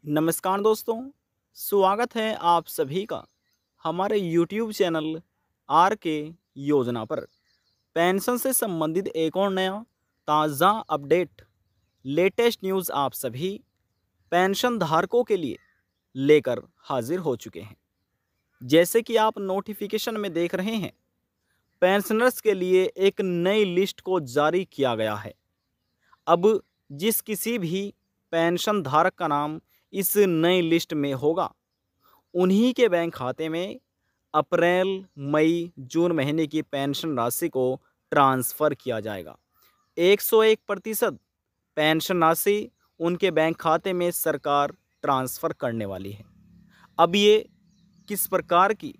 नमस्कार दोस्तों, स्वागत है आप सभी का हमारे YouTube चैनल आर के योजना पर। पेंशन से संबंधित एक और नया ताज़ा अपडेट, लेटेस्ट न्यूज़ आप सभी पेंशन धारकों के लिए लेकर हाजिर हो चुके हैं। जैसे कि आप नोटिफिकेशन में देख रहे हैं, पेंशनर्स के लिए एक नई लिस्ट को जारी किया गया है। अब जिस किसी भी पेंशन धारक का नाम इस नई लिस्ट में होगा, उन्हीं के बैंक खाते में अप्रैल, मई, जून महीने की पेंशन राशि को ट्रांसफ़र किया जाएगा। 101% पेंशन राशि उनके बैंक खाते में सरकार ट्रांसफ़र करने वाली है। अब ये किस प्रकार की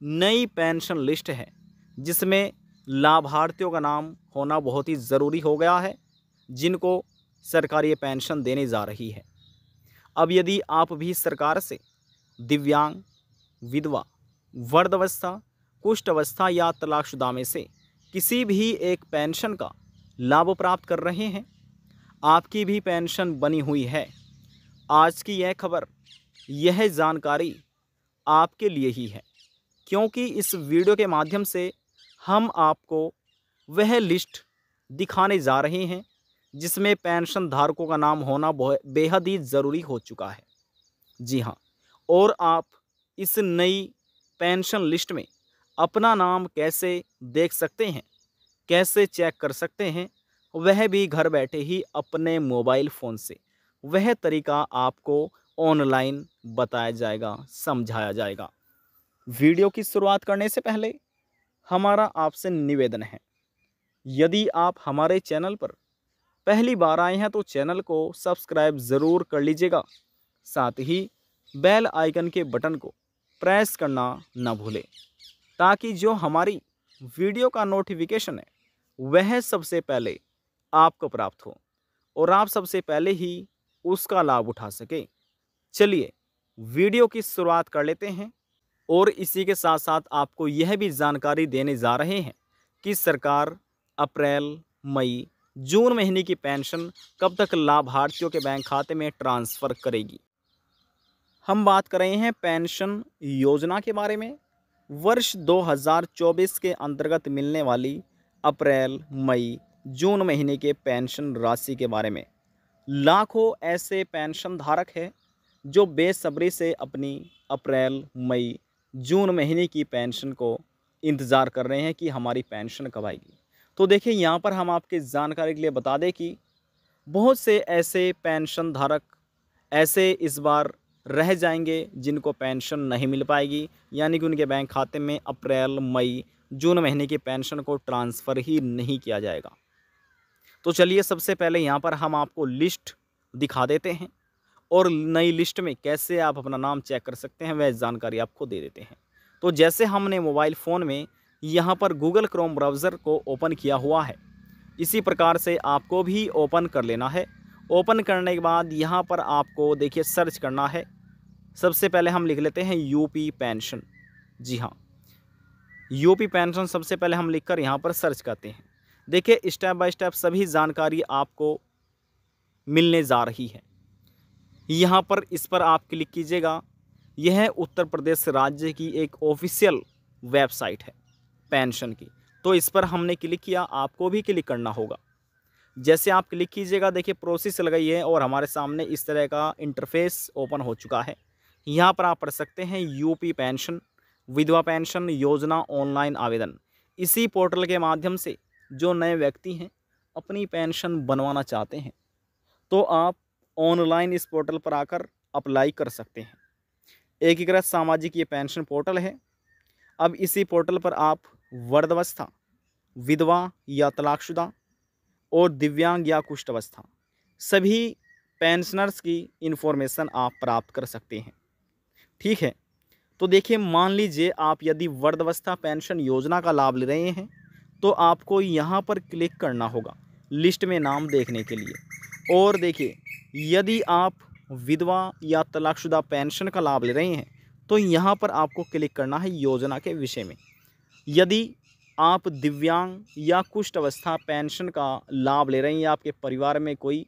नई पेंशन लिस्ट है, जिसमें लाभार्थियों का नाम होना बहुत ही ज़रूरी हो गया है, जिनको सरकार ये पेंशन देने जा रही है। अब यदि आप भी सरकार से दिव्यांग, विधवा, वृद्धावस्था, कुष्ठ अवस्था या तलाकशुदा में से किसी भी एक पेंशन का लाभ प्राप्त कर रहे हैं, आपकी भी पेंशन बनी हुई है, आज की यह खबर, यह जानकारी आपके लिए ही है। क्योंकि इस वीडियो के माध्यम से हम आपको वह लिस्ट दिखाने जा रहे हैं जिसमें पेंशन धारकों का नाम होना बेहद ही ज़रूरी हो चुका है। जी हाँ, और आप इस नई पेंशन लिस्ट में अपना नाम कैसे देख सकते हैं, कैसे चेक कर सकते हैं, वह भी घर बैठे ही अपने मोबाइल फ़ोन से। वह तरीका आपको ऑनलाइन बताया जाएगा, समझाया जाएगा। वीडियो की शुरुआत करने से पहले हमारा आपसे निवेदन है, यदि आप हमारे चैनल पर पहली बार आए हैं तो चैनल को सब्सक्राइब ज़रूर कर लीजिएगा। साथ ही बेल आइकन के बटन को प्रेस करना न भूलें, ताकि जो हमारी वीडियो का नोटिफिकेशन है वह सबसे पहले आपको प्राप्त हो और आप सबसे पहले ही उसका लाभ उठा सकें। चलिए वीडियो की शुरुआत कर लेते हैं और इसी के साथ साथ आपको यह भी जानकारी देने जा रहे हैं कि सरकार अप्रैल, मई, जून महीने की पेंशन कब तक लाभार्थियों के बैंक खाते में ट्रांसफ़र करेगी। हम बात कर रहे हैं पेंशन योजना के बारे में। वर्ष 2024 के अंतर्गत मिलने वाली अप्रैल, मई, जून महीने के पेंशन राशि के बारे में। लाखों ऐसे पेंशन धारक हैं जो बेसब्री से अपनी अप्रैल, मई, जून महीने की पेंशन को इंतज़ार कर रहे हैं कि हमारी पेंशन कब आएगी। तो देखिए, यहाँ पर हम आपकी जानकारी के लिए बता दें कि बहुत से ऐसे पेंशन धारक ऐसे इस बार रह जाएंगे जिनको पेंशन नहीं मिल पाएगी, यानी कि उनके बैंक खाते में अप्रैल, मई, जून महीने की पेंशन को ट्रांसफ़र ही नहीं किया जाएगा। तो चलिए सबसे पहले यहाँ पर हम आपको लिस्ट दिखा देते हैं और नई लिस्ट में कैसे आप अपना नाम चेक कर सकते हैं वह जानकारी आपको दे देते हैं। तो जैसे हमने मोबाइल फ़ोन में यहाँ पर गूगल क्रोम ब्राउज़र को ओपन किया हुआ है, इसी प्रकार से आपको भी ओपन कर लेना है। ओपन करने के बाद यहाँ पर आपको देखिए सर्च करना है। सबसे पहले हम लिख लेते हैं यूपी पेंशन। जी हाँ, यूपी पेंशन सबसे पहले हम लिखकर यहाँ पर सर्च करते हैं। देखिए स्टेप बाय स्टेप सभी जानकारी आपको मिलने जा रही है। यहाँ पर इस पर आप क्लिक कीजिएगा। यह उत्तर प्रदेश राज्य की एक ऑफिशियल वेबसाइट है पेंशन की। तो इस पर हमने क्लिक किया, आपको भी क्लिक करना होगा। जैसे आप क्लिक कीजिएगा, देखिए प्रोसेस चल गई है और हमारे सामने इस तरह का इंटरफेस ओपन हो चुका है। यहाँ पर आप पढ़ सकते हैं यूपी पेंशन विधवा पेंशन योजना ऑनलाइन आवेदन। इसी पोर्टल के माध्यम से जो नए व्यक्ति हैं अपनी पेंशन बनवाना चाहते हैं, तो आप ऑनलाइन इस पोर्टल पर आकर अप्लाई कर सकते हैं। एकीकृत सामाजिक ये पेंशन पोर्टल है। अब इसी पोर्टल पर आप वृद्धावस्था, विधवा या तलाकशुदा और दिव्यांग या कुष्ठ अवस्था सभी पेंशनर्स की इन्फॉर्मेशन आप प्राप्त कर सकते हैं। ठीक है, तो देखिए मान लीजिए आप यदि वृद्धावस्था पेंशन योजना का लाभ ले रहे हैं, तो आपको यहाँ पर क्लिक करना होगा लिस्ट में नाम देखने के लिए। और देखिए यदि आप विधवा या तलाकशुदा पेंशन का लाभ ले रहे हैं, तो यहाँ पर आपको क्लिक करना है योजना के विषय में। यदि आप दिव्यांग या कुष्ठ अवस्था पेंशन का लाभ ले रहे हैं या आपके परिवार में कोई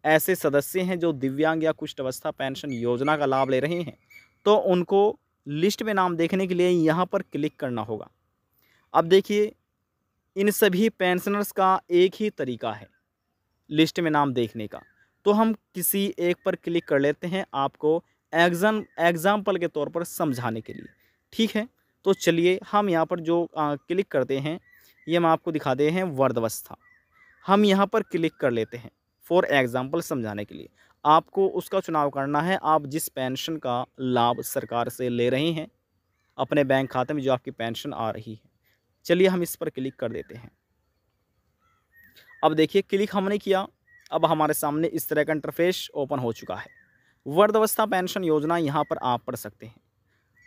ऐसे सदस्य हैं जो दिव्यांग या कुष्ठ अवस्था पेंशन योजना का लाभ ले रहे हैं, तो उनको लिस्ट में नाम देखने के लिए यहाँ पर क्लिक करना होगा। अब देखिए, इन सभी पेंशनर्स का एक ही तरीका है लिस्ट में नाम देखने का, तो हम किसी एक पर क्लिक कर लेते हैं आपको एग्जाम्पल के तौर पर समझाने के लिए। ठीक है, तो चलिए हम यहाँ पर जो क्लिक करते हैं, ये हम आपको दिखाते हैं वृद्धावस्था। हम यहाँ पर क्लिक कर लेते हैं फॉर एग्जाम्पल समझाने के लिए। आपको उसका चुनाव करना है आप जिस पेंशन का लाभ सरकार से ले रहे हैं अपने बैंक खाते में, जो आपकी पेंशन आ रही है। चलिए हम इस पर क्लिक कर देते हैं। अब देखिए, क्लिक हमने किया, अब हमारे सामने इस तरह का इंटरफेस ओपन हो चुका है। वृद्धावस्था पेंशन योजना यहाँ पर आप पढ़ सकते हैं।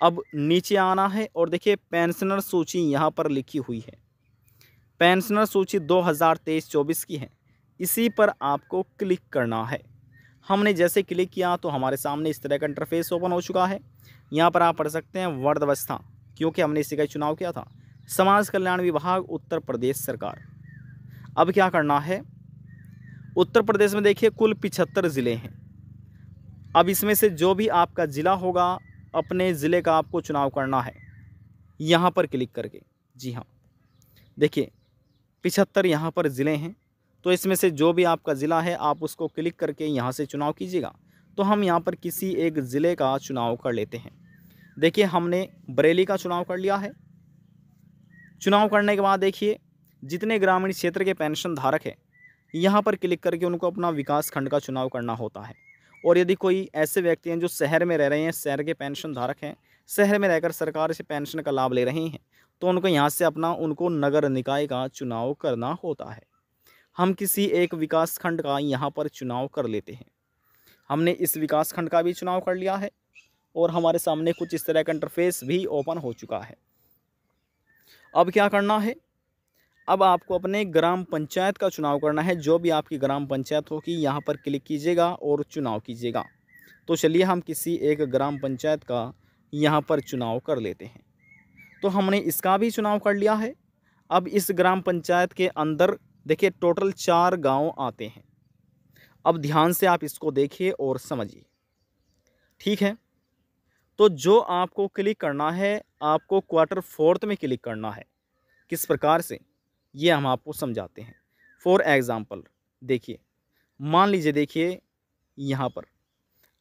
अब नीचे आना है और देखिए पेंशनर सूची यहाँ पर लिखी हुई है। पेंशनर सूची 2023-24 की है, इसी पर आपको क्लिक करना है। हमने जैसे क्लिक किया तो हमारे सामने इस तरह का इंटरफेस ओपन हो चुका है। यहाँ पर आप पढ़ सकते हैं वृद्धावस्था, क्योंकि हमने इसी का चुनाव किया था। समाज कल्याण विभाग, उत्तर प्रदेश सरकार। अब क्या करना है, उत्तर प्रदेश में देखिए कुल 75 ज़िले हैं। अब इसमें से जो भी आपका ज़िला होगा अपने ज़िले का आपको चुनाव करना है यहाँ पर क्लिक करके। जी हाँ, देखिए 75 यहाँ पर ज़िले हैं, तो इसमें से जो भी आपका ज़िला है आप उसको क्लिक करके यहाँ से चुनाव कीजिएगा। तो हम यहाँ पर किसी एक ज़िले का चुनाव कर लेते हैं। देखिए हमने बरेली का चुनाव कर लिया है। चुनाव करने के बाद देखिए जितने ग्रामीण क्षेत्र के पेंशन धारक हैं यहाँ पर क्लिक करके उनको अपना विकास खंड का चुनाव करना होता है। और यदि कोई ऐसे व्यक्ति हैं जो शहर में रह रहे हैं, शहर के पेंशन धारक हैं, शहर में रहकर सरकार से पेंशन का लाभ ले रहे हैं, तो उनको यहाँ से उनको नगर निकाय का चुनाव करना होता है। हम किसी एक विकास खंड का यहाँ पर चुनाव कर लेते हैं। हमने इस विकास खंड का भी चुनाव कर लिया है और हमारे सामने कुछ इस तरह का इंटरफेस भी ओपन हो चुका है। अब क्या करना है, अब आपको अपने ग्राम पंचायत का चुनाव करना है। जो भी आपकी ग्राम पंचायत होगी यहाँ पर क्लिक कीजिएगा और चुनाव कीजिएगा। तो चलिए हम किसी एक ग्राम पंचायत का यहाँ पर चुनाव कर लेते हैं। तो हमने इसका भी चुनाव कर लिया है। अब इस ग्राम पंचायत के अंदर देखिए टोटल 4 गांव आते हैं। अब ध्यान से आप इसको देखिए और समझिए। ठीक है, तो जो आपको क्लिक करना है, आपको क्वार्टर 4 में क्लिक करना है। किस प्रकार से, ये हम आपको समझाते हैं। फॉर एग्ज़ाम्पल देखिए, मान लीजिए देखिए यहाँ पर,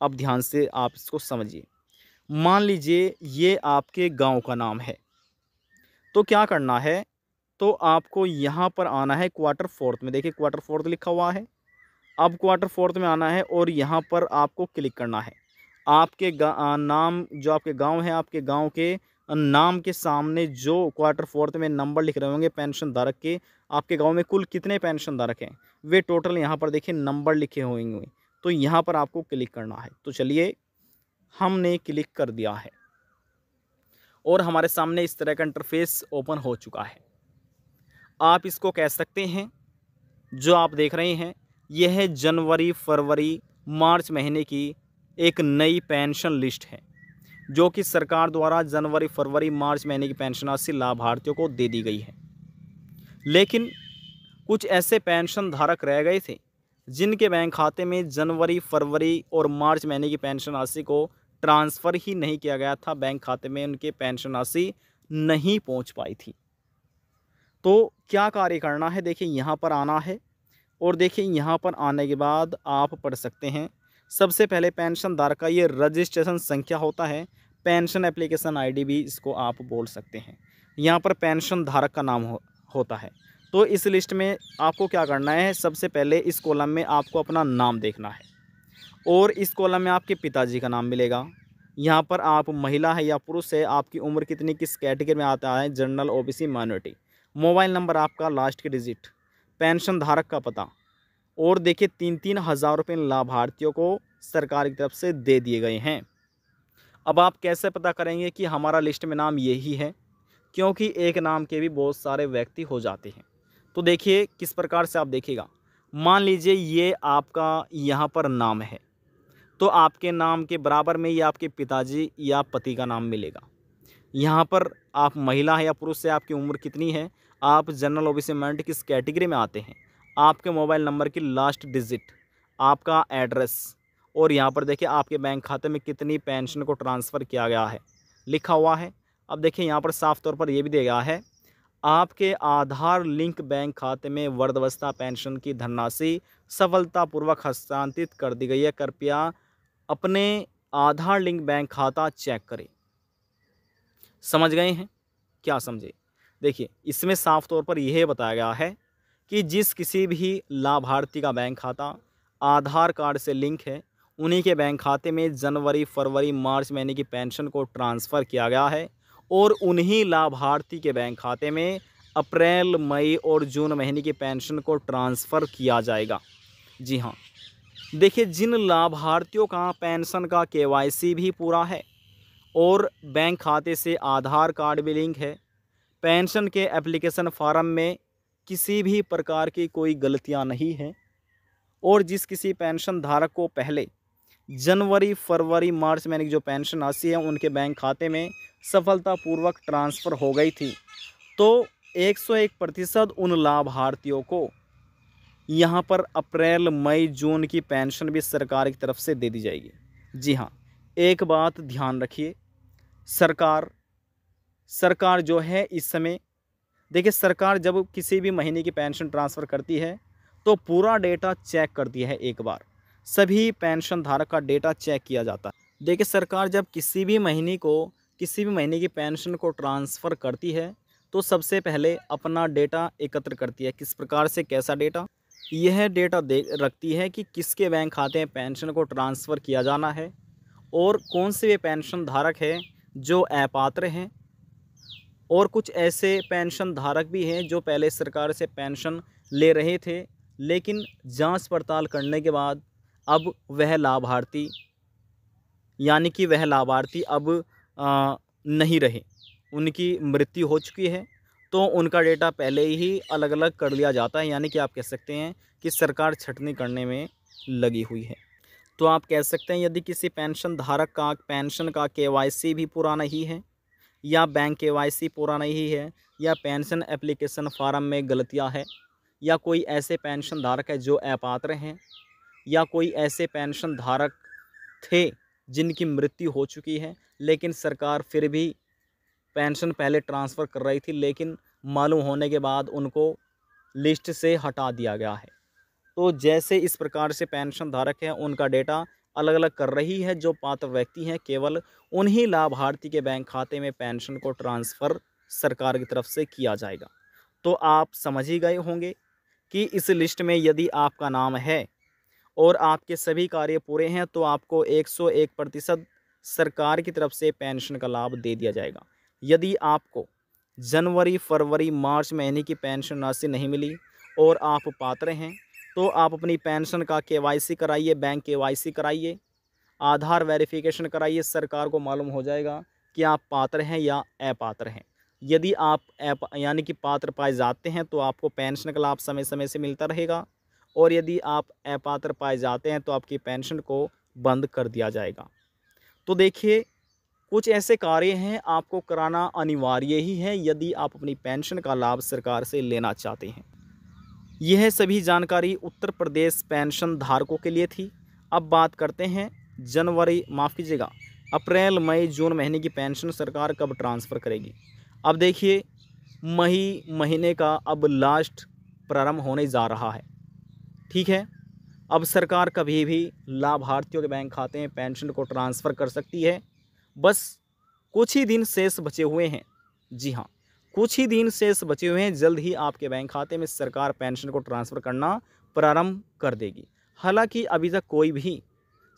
अब ध्यान से आप इसको समझिए। मान लीजिए ये आपके गांव का नाम है, तो क्या करना है, तो आपको यहाँ पर आना है क्वार्टर 4 में। देखिए क्वार्टर 4 लिखा हुआ है। अब क्वार्टर 4 में आना है और यहाँ पर आपको क्लिक करना है। आपके नाम, जो आपके गांव है, आपके गांव के नाम के सामने जो क्वार्टर 4 में नंबर लिख रहे होंगे पेंशन धारक के, आपके गांव में कुल कितने पेंशन धारक हैं वे टोटल यहाँ पर देखिए नंबर लिखे होंगे, तो यहाँ पर आपको क्लिक करना है। तो चलिए हमने क्लिक कर दिया है और हमारे सामने इस तरह का इंटरफेस ओपन हो चुका है। आप इसको कह सकते हैं, जो आप देख रहे हैं यह है जनवरी, फरवरी, मार्च महीने की एक नई पेंशन लिस्ट है, जो कि सरकार द्वारा जनवरी, फरवरी, मार्च महीने की पेंशन राशि लाभार्थियों को दे दी गई है। लेकिन कुछ ऐसे पेंशन धारक रह गए थे जिनके बैंक खाते में जनवरी, फरवरी और मार्च महीने की पेंशन राशि को ट्रांसफ़र ही नहीं किया गया था। बैंक खाते में उनके पेंशन राशि नहीं पहुंच पाई थी। तो क्या कार्य करना है, देखिए यहाँ पर आना है और देखिए यहाँ पर आने के बाद आप पढ़ सकते हैं। सबसे पहले पेंशन धारक का ये रजिस्ट्रेशन संख्या होता है, पेंशन एप्लीकेशन आईडी भी इसको आप बोल सकते हैं। यहाँ पर पेंशन धारक का नाम होता है। तो इस लिस्ट में आपको क्या करना है, सबसे पहले इस कॉलम में आपको अपना नाम देखना है और इस कॉलम में आपके पिताजी का नाम मिलेगा। यहाँ पर आप महिला है या पुरुष है, आपकी उम्र कितनी, किस कैटेगरी में आता है, general, OBC, minority, mobile number आपका लास्ट के डिजिट, पेंशन धारक का पता, और देखिए 3-3 हज़ार रुपये लाभार्थियों को सरकार की तरफ से दे दिए गए हैं। अब आप कैसे पता करेंगे कि हमारा लिस्ट में नाम यही है, क्योंकि एक नाम के भी बहुत सारे व्यक्ति हो जाते हैं। तो देखिए किस प्रकार से आप देखिएगा, मान लीजिए ये आपका यहाँ पर नाम है, तो आपके नाम के बराबर में ये आपके पिताजी या पति का नाम मिलेगा। यहाँ पर आप महिला है या पुरुष है, आपकी उम्र कितनी है, आप जनरल, ओबीसी, माइनॉरिटी किस कैटेगरी में आते हैं, आपके मोबाइल नंबर की लास्ट डिजिट, आपका एड्रेस और यहाँ पर देखिए आपके बैंक खाते में कितनी पेंशन को ट्रांसफ़र किया गया है लिखा हुआ है। अब देखिए यहाँ पर साफ तौर पर ये भी दिया गया है, आपके आधार लिंक बैंक खाते में वृद्धावस्था पेंशन की धनराशि सफलतापूर्वक हस्तांतरित कर दी गई है, कृपया अपने आधार लिंक बैंक खाता चेक करें। समझ गए हैं? क्या समझे? देखिए इसमें साफ तौर पर यह बताया गया है कि जिस किसी भी लाभार्थी का बैंक खाता आधार कार्ड से लिंक है, उन्हीं के बैंक खाते में जनवरी, फरवरी, मार्च महीने की पेंशन को ट्रांसफ़र किया गया है और उन्हीं लाभार्थी के बैंक खाते में अप्रैल, मई और जून महीने की पेंशन को ट्रांसफ़र किया जाएगा। जी हाँ, देखिए जिन लाभार्थियों का पेंशन का केवाईसी भी पूरा है और बैंक खाते से आधार कार्ड भी लिंक है, पेंशन के एप्लीकेशन फॉर्म में किसी भी प्रकार की कोई गलतियां नहीं हैं और जिस किसी पेंशन धारक को पहले जनवरी, फरवरी, मार्च महीने की जो पेंशन राशि है उनके बैंक खाते में सफलतापूर्वक ट्रांसफ़र हो गई थी, तो 101% उन लाभार्थियों को यहाँ पर अप्रैल, मई, जून की पेंशन भी सरकार की तरफ से दे दी जाएगी। जी हाँ, एक बात ध्यान रखिए, सरकार जो है इस समय देखिए, सरकार जब किसी भी महीने की पेंशन ट्रांसफ़र करती है तो पूरा डेटा चेक करती है। एक बार सभी पेंशन धारक का डेटा चेक किया जाता है। देखिए सरकार जब किसी भी महीने की पेंशन को ट्रांसफ़र करती है तो सबसे पहले अपना डेटा एकत्र करती है। किस प्रकार से, कैसा डेटा? यह डेटा रखती है कि किसके बैंक खाते में पेंशन को ट्रांसफ़र किया जाना है और कौन से वे पेंशन धारक हैं जो अपात्र हैं, और कुछ ऐसे पेंशन धारक भी हैं जो पहले सरकार से पेंशन ले रहे थे लेकिन जांच पड़ताल करने के बाद अब वह लाभार्थी अब नहीं रहे, उनकी मृत्यु हो चुकी है, तो उनका डेटा पहले ही अलग अलग कर लिया जाता है। यानी कि आप कह सकते हैं कि सरकार छँटनी करने में लगी हुई है। तो आप कह सकते हैं यदि किसी पेंशन धारक का पेंशन का केवाईसी भी पूरा नहीं है या बैंक केवाईसी पूरा नहीं है या पेंशन एप्लीकेशन फॉर्म में गलतियां है या कोई ऐसे पेंशन धारक है जो अपात्र हैं या कोई ऐसे पेंशन धारक थे जिनकी मृत्यु हो चुकी है लेकिन सरकार फिर भी पेंशन पहले ट्रांसफ़र कर रही थी लेकिन मालूम होने के बाद उनको लिस्ट से हटा दिया गया है, तो जैसे इस प्रकार से पेंशन धारक हैं उनका डेटा अलग अलग कर रही है जो पात्र व्यक्ति हैं, केवल उन्हीं लाभार्थी के बैंक खाते में पेंशन को ट्रांसफ़र सरकार की तरफ से किया जाएगा। तो आप समझ ही गए होंगे कि इस लिस्ट में यदि आपका नाम है और आपके सभी कार्य पूरे हैं तो आपको 101% सरकार की तरफ से पेंशन का लाभ दे दिया जाएगा। यदि आपको जनवरी, फरवरी, मार्च महीने की पेंशन राशि नहीं मिली और आप पात्र हैं तो आप अपनी पेंशन का केवाईसी कराइए, बैंक केवाईसी कराइए, आधार वेरिफिकेशन कराइए, सरकार को मालूम हो जाएगा कि आप पात्र हैं या अपात्र हैं। यदि आप यानी कि पात्र पाए जाते हैं तो आपको पेंशन का लाभ समय समय से मिलता रहेगा और यदि आप अपात्र पाए जाते हैं तो आपकी पेंशन को बंद कर दिया जाएगा। तो देखिए कुछ ऐसे कार्य हैं आपको कराना अनिवार्य ही है यदि आप अपनी पेंशन का लाभ सरकार से लेना चाहते हैं। यह सभी जानकारी उत्तर प्रदेश पेंशन धारकों के लिए थी। अब बात करते हैं अप्रैल, मई, जून महीने की पेंशन सरकार कब ट्रांसफ़र करेगी। अब देखिए मई महीने का अब लास्ट प्रारंभ होने जा रहा है, ठीक है। अब सरकार कभी भी लाभार्थियों के बैंक खाते में पेंशन को ट्रांसफ़र कर सकती है। बस कुछ ही दिन शेष बचे हुए हैं। जी हाँ, कुछ ही दिन शेष बचे हुए हैं। जल्द ही आपके बैंक खाते में सरकार पेंशन को ट्रांसफ़र करना प्रारंभ कर देगी। हालांकि अभी तक कोई भी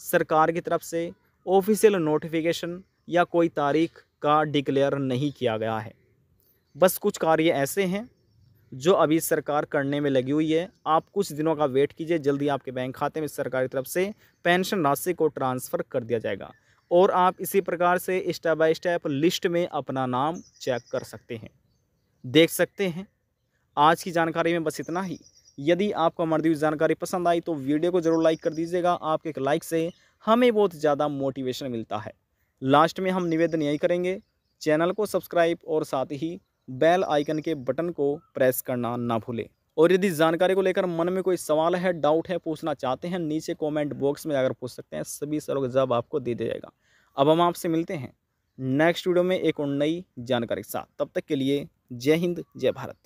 सरकार की तरफ से ऑफिशियल नोटिफिकेशन या कोई तारीख का डिक्लेयर नहीं किया गया है। बस कुछ कार्य ऐसे हैं जो अभी सरकार करने में लगी हुई है। आप कुछ दिनों का वेट कीजिए, जल्दी आपके बैंक खाते में सरकार की तरफ से पेंशन राशि को ट्रांसफ़र कर दिया जाएगा और आप इसी प्रकार से स्टेप बाय स्टेप लिस्ट में अपना नाम चेक कर सकते हैं, देख सकते हैं। आज की जानकारी में बस इतना ही। यदि आपको हमारी दी हुई जानकारी पसंद आई तो वीडियो को ज़रूर लाइक कर दीजिएगा। आपके एक लाइक से हमें बहुत ज़्यादा मोटिवेशन मिलता है। लास्ट में हम निवेदन यही करेंगे, चैनल को सब्सक्राइब और साथ ही बेल आइकन के बटन को प्रेस करना ना भूलें। और यदि जानकारी को लेकर मन में कोई सवाल है, डाउट है, पूछना चाहते हैं, नीचे कमेंट बॉक्स में जाकर पूछ सकते हैं, सभी सवालों का जवाब आपको दे दिया जाएगा। अब हम आपसे मिलते हैं नेक्स्ट वीडियो में एक और नई जानकारी के साथ। तब तक के लिए जय हिंद, जय भारत।